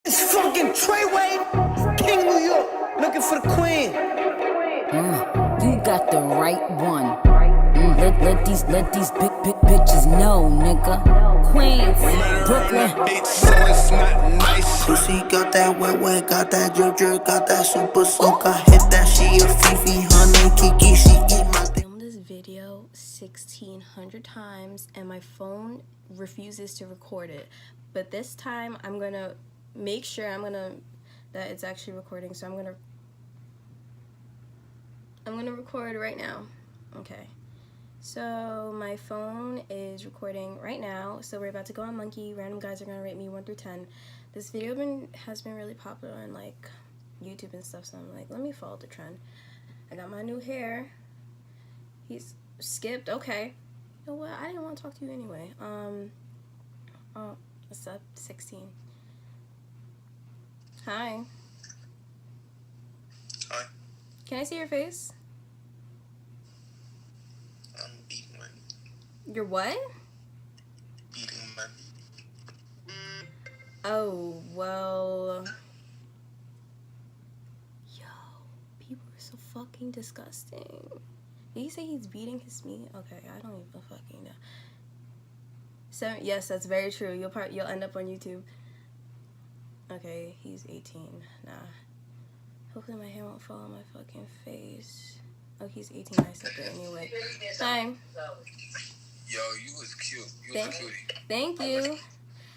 It's fucking Treyway, King New York, looking for the queen. You got the right one. Let these big bitches know, nigga. Queens, Brooklyn. So it's not nice. Pussy got that wet, got that drip, got that super soak. I hit that, she a Fefe, her name Kiki, she eat my I filmed this video 1,600 times and my phone refuses to record it. But this time I'm gonna make sure that it's actually recording. So I'm gonna record right now. Okay. So my phone is recording right now. So we're about to go on Monkey. Random guys are gonna rate me 1 through 10. This video has been really popular on like YouTube and stuff. So I'm like, let me follow the trend. I got my new hair. He's skipped. Okay. You know what? I didn't want to talk to you anyway. Oh, what's up? 16. Hi. Hi. Can I see your face? I'm beating my You're what? beating my Oh, well. Yo, people are so fucking disgusting. Did he say he's beating his meat? Okay, I don't even fucking know. So, yes, that's very true. You'll end up on YouTube. Okay, he's 18. Nah. Hopefully my hair won't fall on my fucking face. Oh, he's 18. I said that anyway. Time. Yo, you was cute. You was a cutie. Thank you.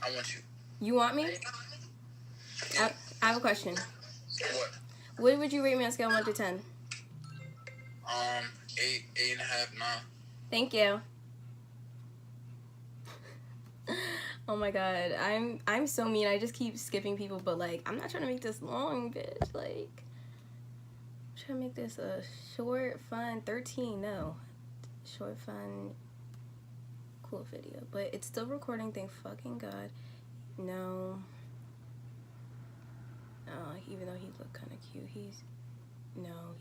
I want you. You want me? Yeah. I have a question. What? What would you rate me on a scale of 1 to 10? 8, 8.5, 9. Thank you. Oh my god, I'm so mean. I just keep skipping people, but like I'm not trying to make this long, bitch. Like I'm trying to make this a short, fun 13. No, short, fun, cool video. But it's still recording. Thank fucking god. No. Even though he looked kind of cute, he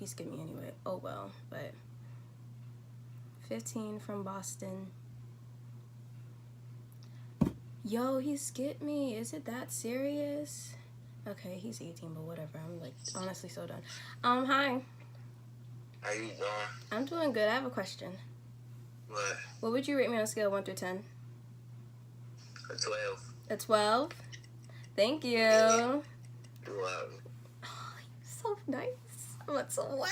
skipped me anyway. Oh well, but 15 from Boston. Yo, he skipped me. Is it that serious? Okay, he's 18, but whatever. I'm like honestly so done. Hi. How you doing? I'm doing good. I have a question. What? What would you rate me on a scale of 1 through 10? A 12. A 12? Thank you. Wow. Oh, you're so nice. I'm at 12.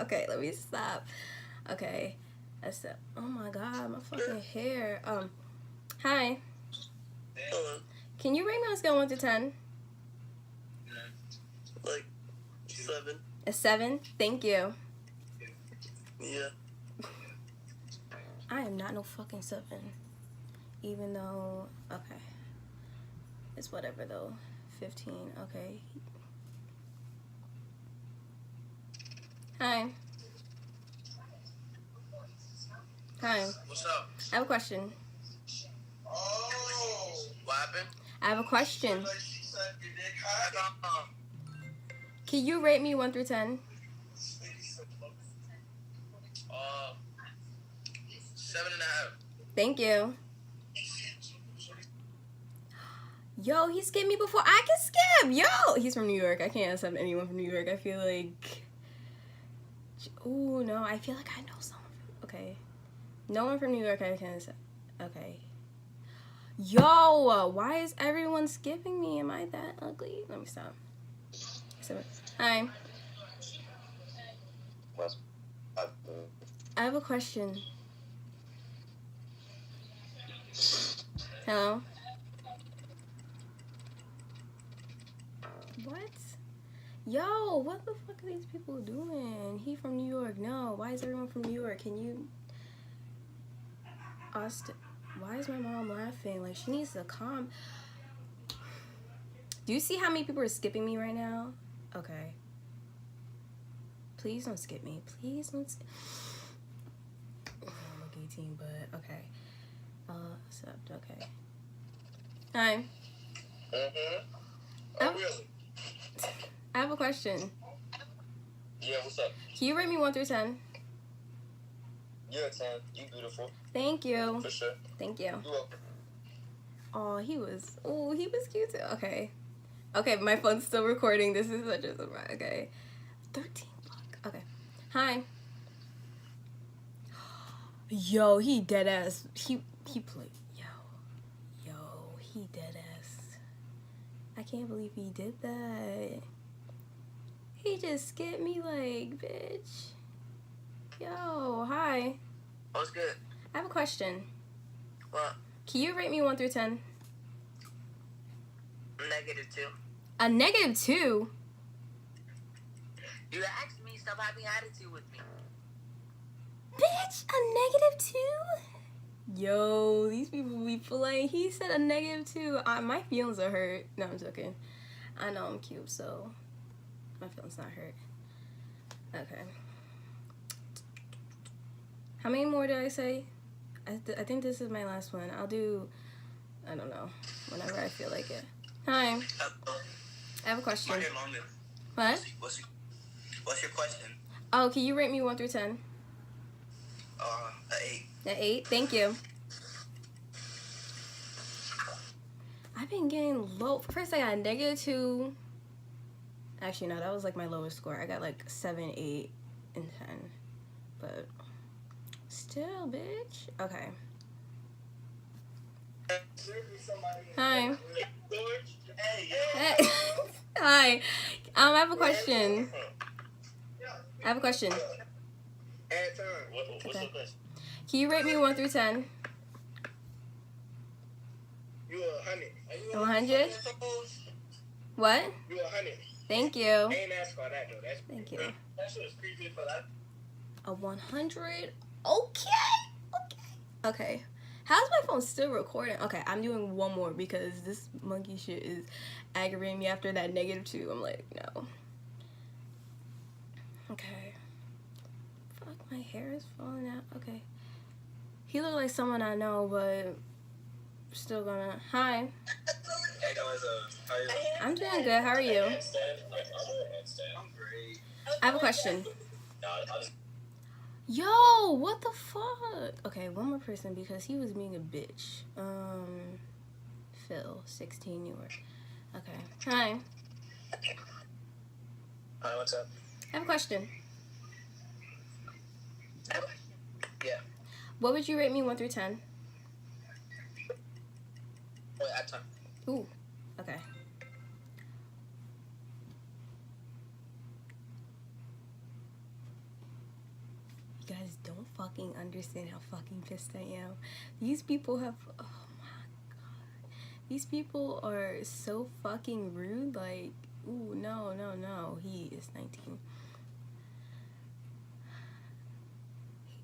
Okay, let me stop. Okay. That's it. Oh my god, my fucking hair. Hi. Hello. Can you rate me on a scale of 1 to 10? Like 7. A 7? Thank you. Yeah. I am not no fucking 7. Even though, okay. It's whatever though. 15, okay. Hi. Hi. What's up? I have a question. Oh. What happened? I have a question. Can you rate me 1 through 10? 7.5. Thank you. Yo, he skipped me before I can skip. Yo, he's from New York. I can't accept anyone from New York. I feel like, ooh, no, I feel like I know someone. Okay, no one from New York I can accept. Okay. Yo, why is everyone skipping me? Am I that ugly? Let me stop. Hi. I have a question. Hello? What? Yo, what the fuck are these people doing? He from New York. No, why is everyone from New York? Can you... Austin... Why is my mom laughing? Like, she needs to calm... Do you see how many people are skipping me right now? Okay. Please don't skip me. Please don't skip... I look 18, but okay. Accept, okay. Hi. Oh, really? I have a question. Yeah, what's up? Can you rate me 1 through 10? You're a 10. You beautiful. Thank you. For sure. Thank you. You're welcome. Oh, he was cute too. Okay. Okay, my phone's still recording. This is such a surprise. Okay. 13 block. Okay. Hi. Yo, he dead ass. He played. Yo, he dead ass. I can't believe he did that. He just skipped me like, bitch. Yo, hi. What's good? I have a question. What? Can you rate me 1 through 10? -2. A -2? You asked me, stop having attitude with me. Bitch, a -2? Yo, these people be playing. He said a -2. My feelings are hurt. No, I'm joking. I know I'm cute, so my feelings not hurt. Okay. How many more did I say? I think this is my last one. I'll do, I don't know, whenever I feel like it. Hi. I have a question. What? What's your question? Oh, can you rate me 1 through 10? An 8. An 8? Thank you. I've been getting low. First I got a -2. Actually, no, that was like my lowest score. I got like 7, 8, and 10. But still, bitch. Okay. Hi. Hey. Hi. I have a question. I have a question. What's Okay. your question? Can you rate me 1 through 10? You 100. 100? What? You 100. Thank you. I ain't asked for that though. That's Thank you. That shit was creepy for that. A 100? Okay. Okay. How's my phone still recording? Okay, I'm doing one more because this monkey shit is aggravating me after that -2. I'm like, no. Okay. Fuck, my hair is falling out. Okay. He looked like someone I know, but still gonna. Hi. Hey guys, how are you? I'm doing good. How are you? I'm great. I have a question. No, Yo, what the fuck? Okay, one more person because he was being a bitch. Phil, 16 New York. Okay. Hi. Hi, what's up? I have a question. Yeah. What would you rate me 1 through 10? Wait, at time. Ooh. Okay. You guys don't fucking understand how fucking pissed I am. These people have, oh my god. These people are so fucking rude. Like, ooh, no. He is 19.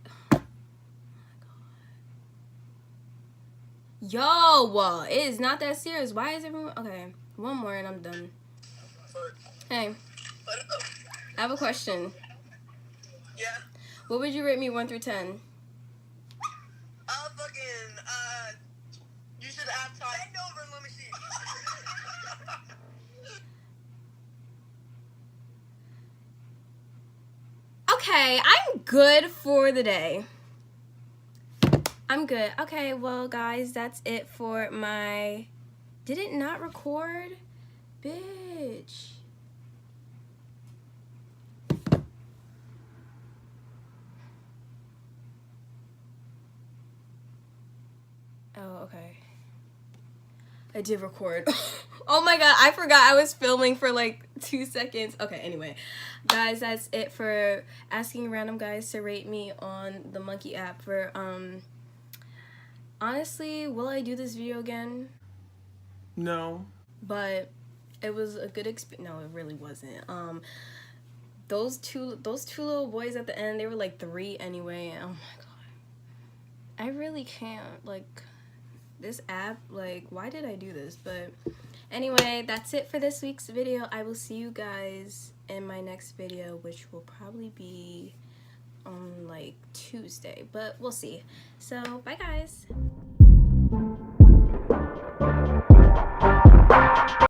Oh my god. Yo, it is not that serious. Why is everyone, okay, one more and I'm done. Hey, I have a question. Yeah. What would you rate me 1 through 10? You should have time. Bend over and let me see. Okay, I'm good for the day. I'm good. Okay, well, guys, that's it for my... Did it not record? Bitch. Oh, okay. I did record. Oh my god, I forgot I was filming for like 2 seconds. Okay, anyway. Guys, that's it for asking random guys to rate me on the Monkey app for, honestly, will I do this video again? No. But it was a good experience. No, it really wasn't. Those two little boys at the end, they were like 3 anyway. Oh my god. I really can't, like, this app, like, why did I do this? But anyway, that's it for this week's video. I will see you guys in my next video, which will probably be on like Tuesday, but we'll see. So bye guys.